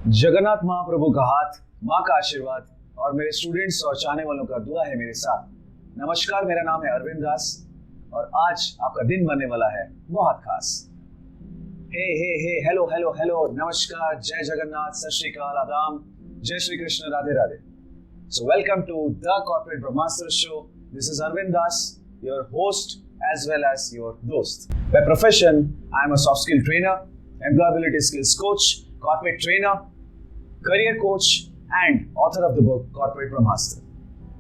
जगन्नाथ महाप्रभु का हाथ, माँ का आशीर्वाद और मेरे स्टूडेंट्स और चाहने वालों का दुआ है मेरे साथ। नमस्कार, मेरा नाम है अरविंद दास और आज आपका दिन बनने वाला है बहुत खास। हे हे हे, हेलो हेलो हेलो, नमस्कार, जय जगन्नाथ, सत श्री अकाल, आदाम, जय Shri Krishna, Radhe Radhe. So welcome to the Corporate Brahmastra show. This is Arvind Das, your host as well as your dost. By profession, I am a soft skill trainer, employability skills coach, corporate trainer, career coach, and author of the book Corporate Brahmastra.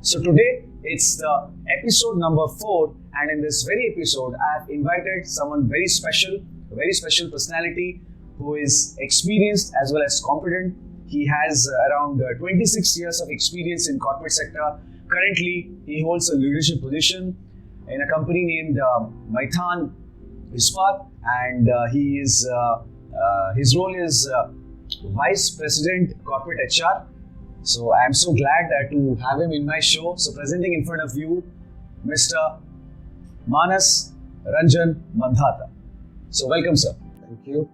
So today it's the episode number 4, and in this very episode, I have invited someone very special, a very special personality who is experienced as well as competent. He has around 26 years of experience in corporate sector. Currently, he holds a leadership position in a company named Maithan Ispat, and his role is Vice President Corporate HR. So I am so glad to have him in my show. So presenting in front of you, Mr. Manash Ranjan Mandhata. So welcome, sir. Thank you.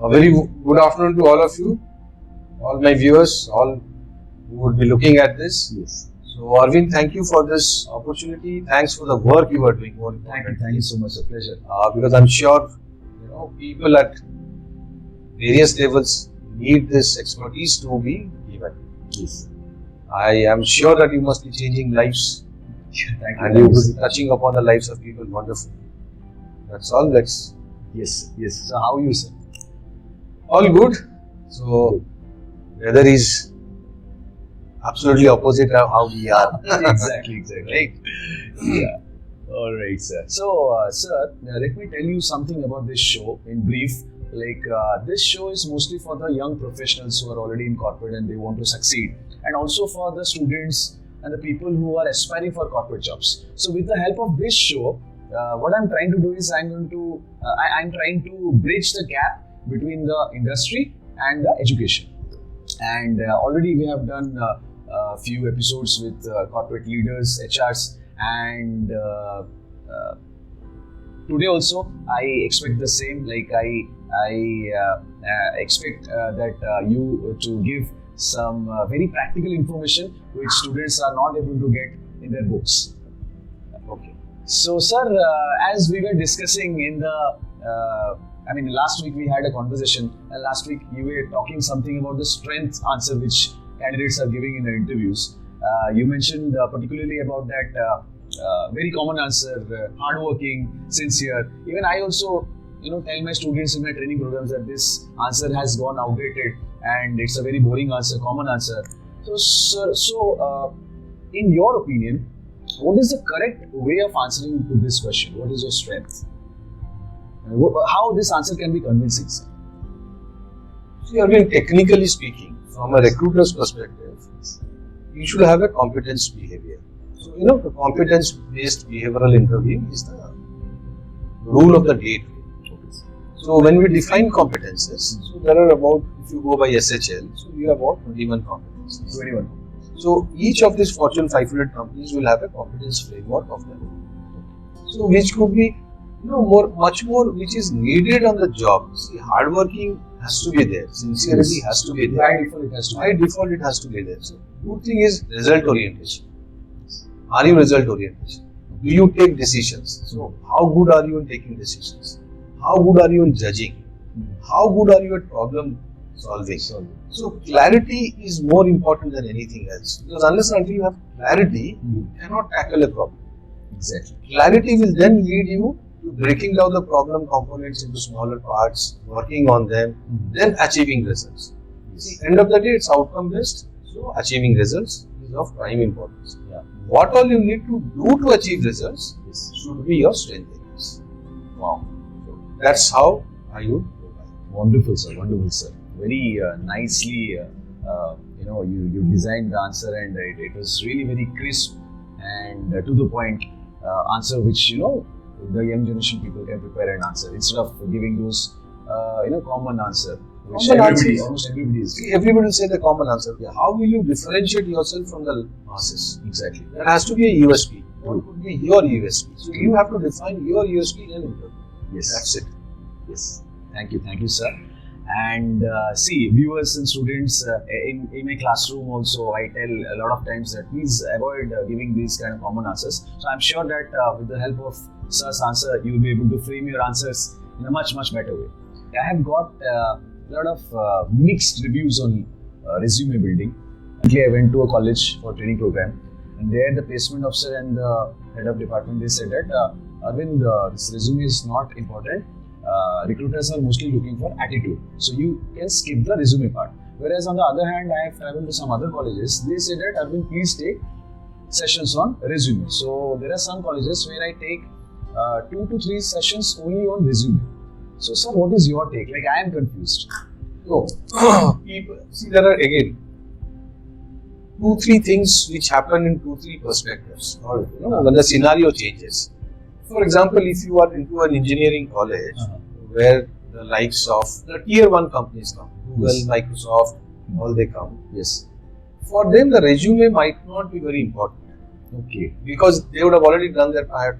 A very good afternoon to all of you, all my viewers, all who would be looking at this. Yes. So Arvind, thank you for this opportunity. Thanks for the work you are doing. More important. Thank you so much. A pleasure. Because I'm sure people at various levels need this expertise to be given. Yes. I am sure that you must be changing lives. Thank you. And you will be touching upon the lives of people. Wonderful. That's all. Yes. So how are you, sir? All good. So weather is absolutely opposite of how we are. Exactly. Right? Yeah. All right, sir. So, sir, let me tell you something about this show in brief. This show is mostly for the young professionals who are already in corporate and they want to succeed, and also for the students and the people who are aspiring for corporate jobs. So, with the help of this show, what I'm trying to do is I'm trying to bridge the gap between the industry and the education. And already we have done a few episodes with corporate leaders, HRs, and today also I expect the same. I expect that you to give some very practical information which students are not able to get in their books. Okay. So, sir, as we were discussing in the last week we had a conversation, and last week you were talking something about the strength answer which candidates are giving in their interviews. You mentioned particularly about that very common answer, hardworking, sincere. Even I also, tell my students in my training programs that this answer has gone outdated and it's a very boring answer, common answer. So, sir, in your opinion, what is the correct way of answering to this question? What is your strength? How this answer can be convincing, sir? See, I mean, technically speaking, from a recruiter's perspective, you should have a competence behavior. So, the competence-based behavioral interviewing is the rule of the day today. So, when we define competences, so there are about, if you go by SHL, so you have about 21 competences. 21. So, each of these Fortune 500 companies will have a competence framework of them. So, which could be much more which is needed on the job. See, hardworking has to be there, sincerity has to be there. By default, it has to be there. So, good thing is result orientation. Are you result oriented? Do you take decisions? So, how good are you in taking decisions? How good are you in judging? How good are you at problem solving? So, clarity is more important than anything else. Because unless and until you have clarity, you cannot tackle a problem. Exactly. Clarity will then lead you to breaking down the problem components into smaller parts, working on them, then achieving results. See, end of the day, it's outcome based. So, achieving results is of prime importance. Yeah. What all you need to do to achieve results should be your strength areas. Wow. So, that's how I would provide. Wonderful, sir. Very nicely, you designed the answer, and it was really very crisp and to the point answer which the young generation people can prepare an answer instead of giving those common answer which almost everybody is. Everybody will say the common answer. Yeah. How will you differentiate yourself from the masses? Exactly. That has to be a USP. What could be your USP? So you have to define your USP in an interview. Yes. That's it. Yes. Thank you, sir. And see, viewers and students in my classroom also, I tell a lot of times that please avoid giving these kind of common answers. So I'm sure that with the help of Sir's answer, you will be able to frame your answers in a much better way. I have got a lot of mixed reviews on resume building. Recently, I went to a college for training program, and there the placement officer and the head of department, they said that Arvind, this resume is not important. Recruiters are mostly looking for attitude, so you can skip the resume part. Whereas on the other hand, I have traveled to some other colleges. They say that Arvind, please take sessions on resume. So there are some colleges where I take 2 to 3 sessions only on resume. So sir, what is your take? Like, I am confused. So, people, see, there are again 2-3 things which happen in 2-3 perspectives, or when the scenario changes. For example, if you are into an engineering college where the likes of the tier 1 companies come, Google, Microsoft, all they come. Yes. For them, the resume might not be very important. Okay. Because they would have already done their part,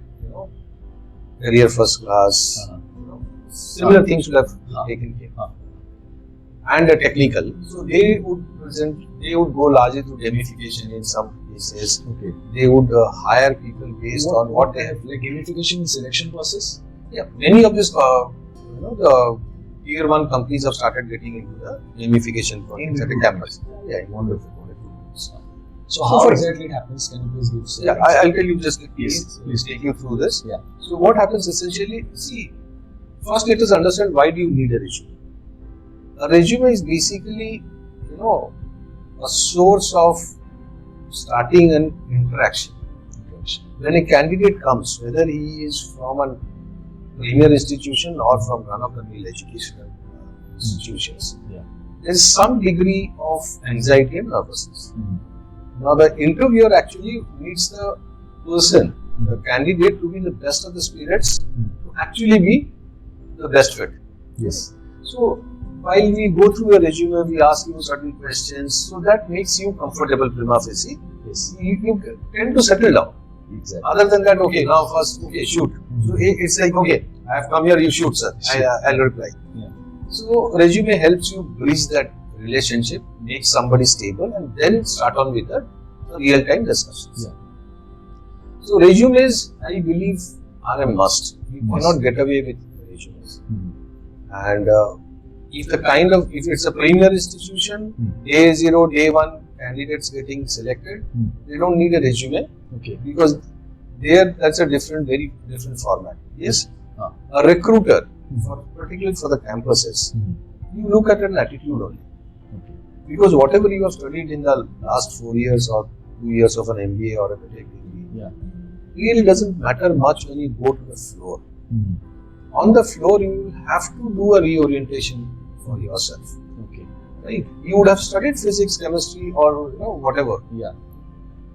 career first class, similar things would have taken care. And technical. So they would go largely through gamification in some cases. Okay. They would hire people based on what they have. Like gamification in selection process? Yeah, many of this, the tier 1 companies have started getting into the gamification projects at the campus. Yeah, wonderful. So how exactly it happens? Can you please give us? Yeah, I'll tell you just please take you through this. Yeah. So what happens essentially, see, first let us understand why do you need a resume. A resume is basically, a source of starting an interaction. When a candidate comes, whether he is from a premier institution or from run-of-the-mill educational institutions, there is some degree of anxiety and nervousness. Now, the interviewer actually needs the person, the candidate, to be in the best of the spirits, to actually be the best fit. Yes. So, while we go through a resume, we ask you certain questions, so that makes you comfortable prima facie. Yes. You tend to settle down. Exactly. Other than that, okay, now first, okay, shoot. So it's like, okay, I have come here, you shoot, sir. I'll reply. Yeah. So resume helps you bridge that relationship, make somebody stable, and then start on with the real-time discussions. Yeah. So resumes, I believe, are a must. You cannot get away with resumes. And if it's a premier institution, day 0, day 1, candidates getting selected, they don't need a resume. Okay. Because that's a very different format. Yes, a recruiter, particularly for the campuses, you look at an attitude only. Okay. Because whatever you have studied in the last 4 years or 2 years of an MBA or a BTech degree, really doesn't matter much when you go to the floor. On the floor, you will have to do a reorientation for yourself. Okay. Right? You would have studied physics, chemistry, or whatever. Yeah.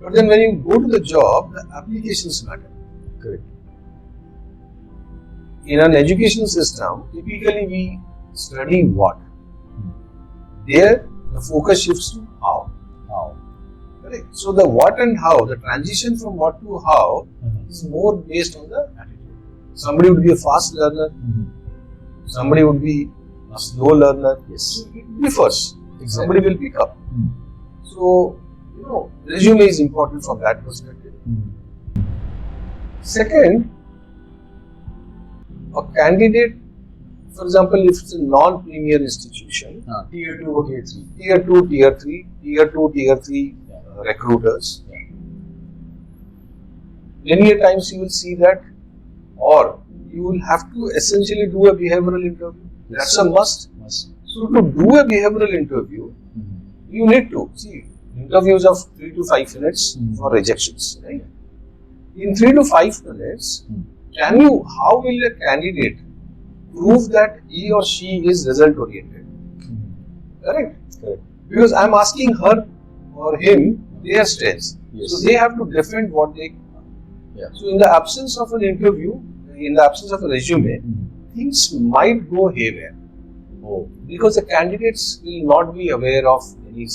But then when you go to the job, the applications matter. Correct. In an education system, typically we study what? There, the focus shifts to how. How. Correct. So the what and how, the transition from what to how is more based on the attitude. Somebody would be a fast learner. Somebody would be a slow learner. Yes. So it differs. Exactly. Somebody will pick up. So, resume is important from that perspective. Second, a candidate, for example, if it's a non-premier institution, tier 2 or tier 3, tier 2, tier 3, tier 2, tier 3 recruiters, many a times you will see that, or you will have to essentially do a behavioral interview. That's a must. So to do a behavioral interview, you need to see interviews of 3 to 5 minutes for rejections. Right? In 3 to 5 minutes, how will a candidate prove that he or she is result oriented? Correct? Because I am asking her or him their strengths. Yes. So they have to defend what they. So in the absence of an interview, in the absence of a resume, things might go haywire. Because the candidates will not be aware of any.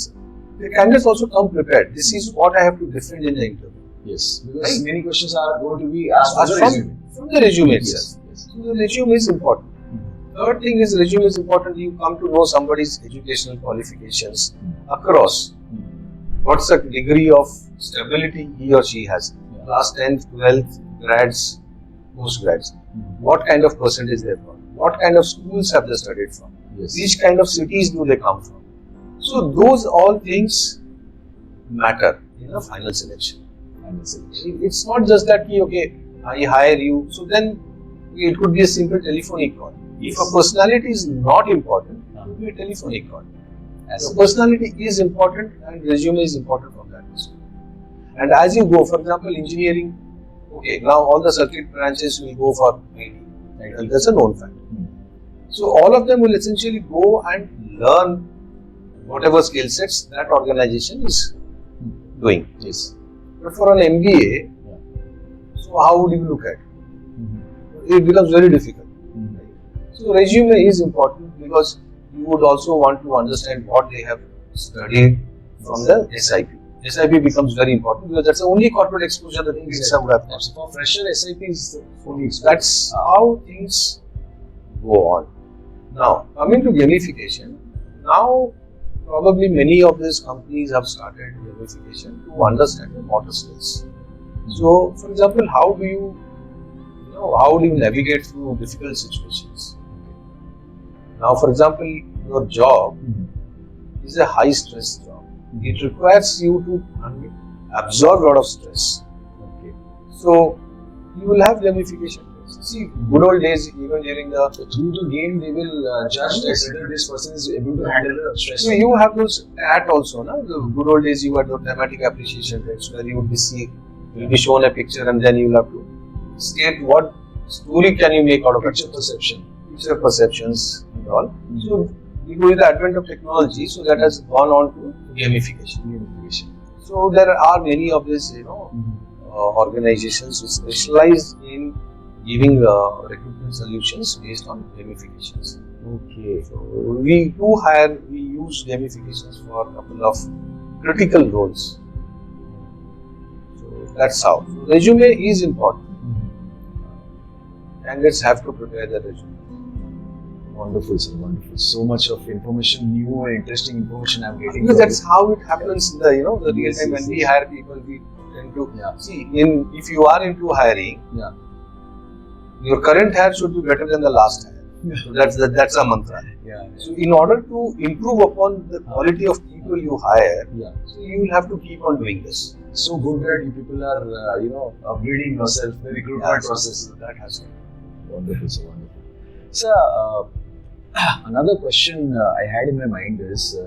The candidates also come prepared. This is what I have to defend in the interview. Yes, because many questions are going to be asked from the resume. From the resume itself. So the resume is important. Third thing is resume is important. You come to know somebody's educational qualifications across. What's the degree of stability he or she has? Class 10th, 12th, grads, postgrads. What kind of percentage they've got? What kind of schools have they studied from? Which kind of cities do they come from? So those all things matter in a final selection. It's not just that, okay, I hire you. So then it could be a simple telephonic call. If a personality is not important, it could be a telephonic call. So personality is important and resume is important from that perspective. And as you go, for example, engineering, okay, now all the circuit branches will go for IT. And that's a known fact. So all of them will essentially go and learn whatever skill sets that organization is doing. But for an MBA, so how would you look at it? It becomes very difficult. So resume is important because you would also want to understand what they have studied from the SIP. SIP becomes very important because that's the only corporate exposure that things would have. For fresher, SIP is the only exposure. That's how things go on. Now, coming to gamification, now probably many of these companies have started gamification to understand the motor skills. So, for example, how do you navigate through difficult situations? Now, for example, your job is a high stress job. It requires you to absorb a lot of stress. So, you will have gamification. See, good old days, even during through the game, they will judge whether this person is able to handle the stress. So, you have those at also, na? The good old days, you had the thematic appreciation tests where you would be shown a picture and then you will have to state what story can you make out of picture perception. Picture perceptions and all. So, with the advent of technology, so that has gone on to gamification. So, there are many of these, organizations which specialize in giving recruitment solutions based on gamifications. Okay. So, we use gamifications for a couple of critical roles. So, that's how. So, resume is important. Candidates have to prepare their resume. Wonderful, sir. Wonderful. So much of information, new and interesting information I'm getting. Because that's how it happens in the the real time when we hire people. We tend to see if you are into hiring, your current hire should be better than the last hire. So that's a mantra. So in order to improve upon the quality of people you hire, so you will have to keep on doing this. So good that you people are upgrading yourself, the recruitment process. That has to be. Wonderful, so wonderful. So another question I had in my mind is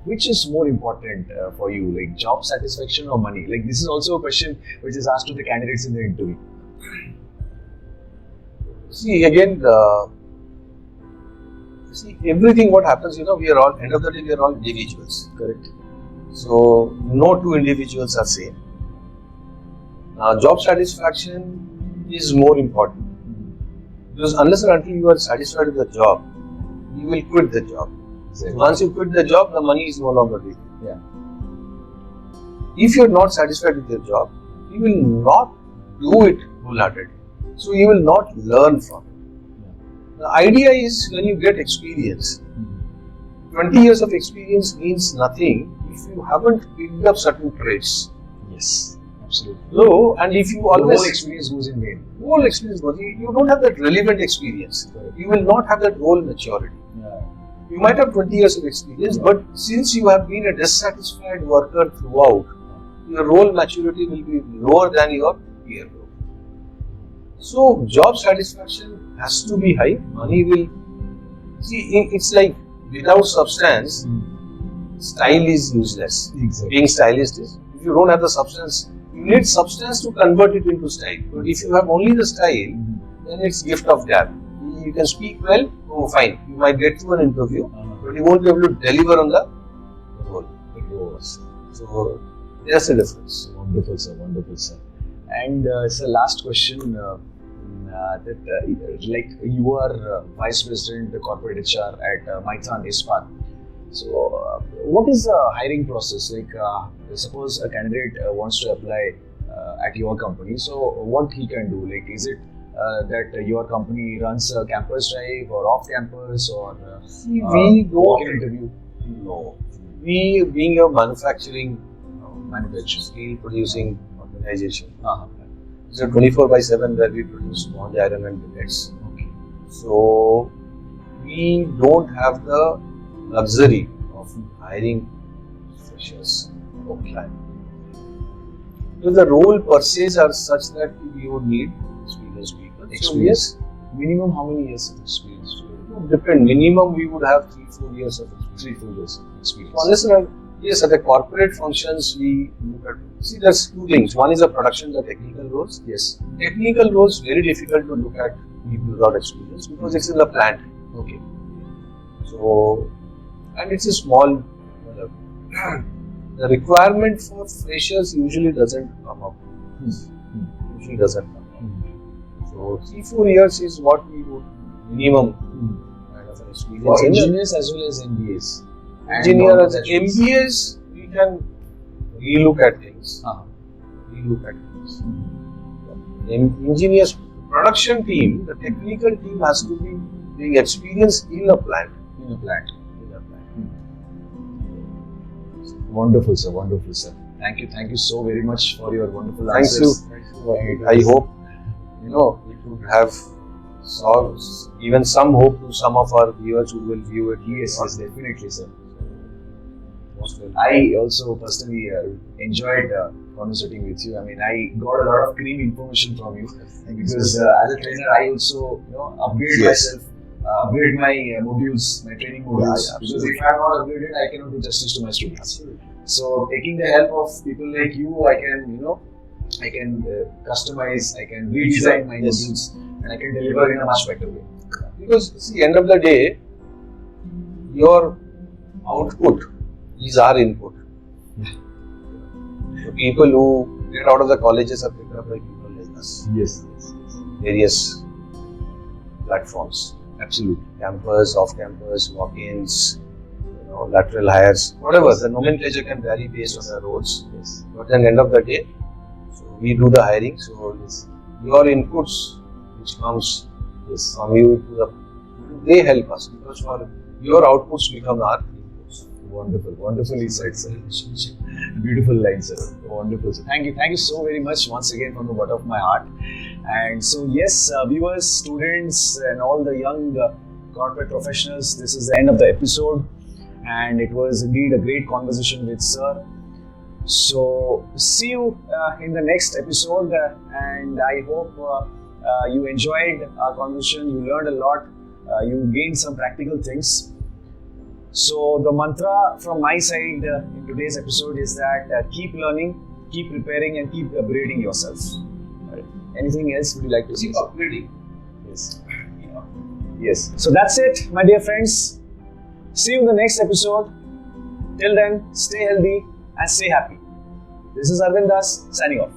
which is more important for you, like job satisfaction or money? Like this is also a question which is asked to the candidates in the interview. See again, everything what happens, we are all, end of the day, we are all individuals. Correct. So, no two individuals are same. Job satisfaction is more important. Because unless or until you are satisfied with the job, you will quit the job. Exactly. Once you quit the job, the money is no longer with you. If you are not satisfied with your job, you will not do it wholeheartedly. So you will not learn from it. The idea is when you get experience, 20 years of experience means nothing if you haven't picked up certain traits. Yes, absolutely. So, and if you always... The whole experience goes in vain. Whole experience goes. You don't have that relevant experience. You will not have that role maturity. You might have 20 years of experience, but since you have been a dissatisfied worker throughout, your role maturity will be lower than your peer group. So, job satisfaction has to be high. Money will... See, it's like without substance, style is useless. Exactly. Being stylist is... If you don't have the substance, you need substance to convert it into style. But if you have only the style, then it's gift of gab. You can speak well, oh fine, you might get through an interview, but you won't be able to deliver on the role. So, there's a difference. Wonderful, sir. Wonderful, sir. And sir, last question. Like you are Vice President Corporate HR at Maithan Ispat. So, what is the hiring process? Like, suppose a candidate wants to apply at your company. So, what he can do? Like, is it that your company runs a campus drive or off campus or we walk-in don't. interview? No. We, being a manufacturing, steel producing organization, it's a 24/7 where we produce sponge iron and billets. Okay. So we don't have the luxury of hiring freshers for client. So the role per se are such that we would need experienced people. So yes, Minimum how many years of experience? depend. Minimum we would have 3-4 years of experience. 3-4 years of experience. Unless, yes, at the corporate functions we look at. See, there's two things. One is the production, the technical roles. Yes. Technical roles very difficult to look at people without experience because it's in the plant. Okay. So, and it's a small. The requirement for freshers usually doesn't come up. Usually doesn't come up. So 3-4 years is what we would minimum kind of an experience. For engineers as well as MBAs. Engineers, MBAs, we can relook at things. Relook at things. Engineers, production team, the technical team has to be being experienced in a plant. In a plant. Wonderful, sir. Wonderful, sir. Thank you so very much for your wonderful answers. Thank you. I hope it would have given some hope to some of our viewers who will view it. Yes, definitely, sir. Most welcome. I also personally enjoyed conversating with you. I mean, I got a lot of cream information from you because as a trainer, I also upgrade myself. Upgrade my modules, my training modules. Because if I am not upgraded, I cannot do justice to my students. So, taking the help of people like you, I can customize, I can redesign my modules, and I can deliver in a much better way. Because see, end of the day, your output is our input. The people who get out of the colleges are picked up by people like us. Yes. Various platforms. Absolutely. Campus, off campus, walk-ins, lateral hires, whatever. The nomenclature can vary based on the roles. Yes. But at the end of the day, so we do the hiring. So your inputs, which comes from you to the, they help us because for your outputs become our inputs. Wonderfully said, sir. Beautiful line, sir. Wonderful, sir. Thank you so very much once again from the bottom of my heart. And so, yes, viewers, students, and all the young corporate professionals, this is the end of the episode. And it was indeed a great conversation with sir. So, see you in the next episode. And I hope you enjoyed our conversation. You learned a lot. You gained some practical things. So, the mantra from my side in today's episode is that keep learning, keep preparing, and keep upgrading yourself. Anything else would you like to say? Keep upgrading. Yes. Yes. So that's it, my dear friends. See you in the next episode. Till then, stay healthy and stay happy. This is Arvind Das signing off.